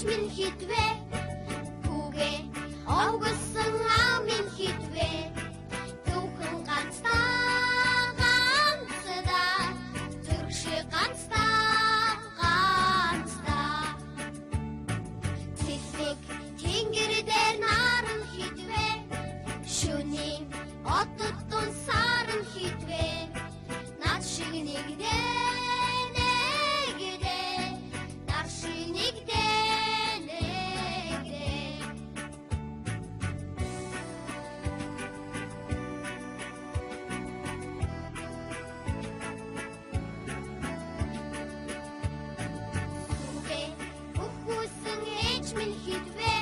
минь хитвэ хүүгээ овгсон аа минь хитвэ түүхэн ганцдаа зүрх шиг ганцдаа цэцэг тэнгэр дээр наран хитвэ шөнийн отод дун саран хитвэ над шиг нэгдэ нар шиг нэгдэ Хүүгээ өхөөсөн ээж минь хитвэ